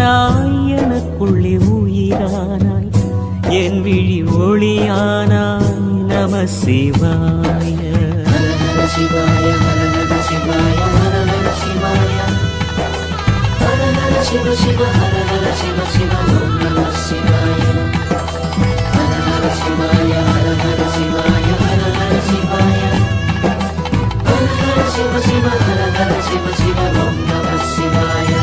நாயனுக்குள்ளே உயிரானாய் என் விழி ஒளியானாய் நம சிவாய ஹர ஹர சிவாய ஹர ஹர சிவாய ஹர ஹர சிவாய ஹர ஹர சிவ சிவ ஹர ஹர சிவ சிவ ஓம் நம சிவாய ஹர ஹர சிவாய ஹர ஹர சிவாய ஹர ஹர சிவாய ஹர ஹர சிவ சிவ ஹர ஹர சிவ சிவ ஓம் நம சிவாய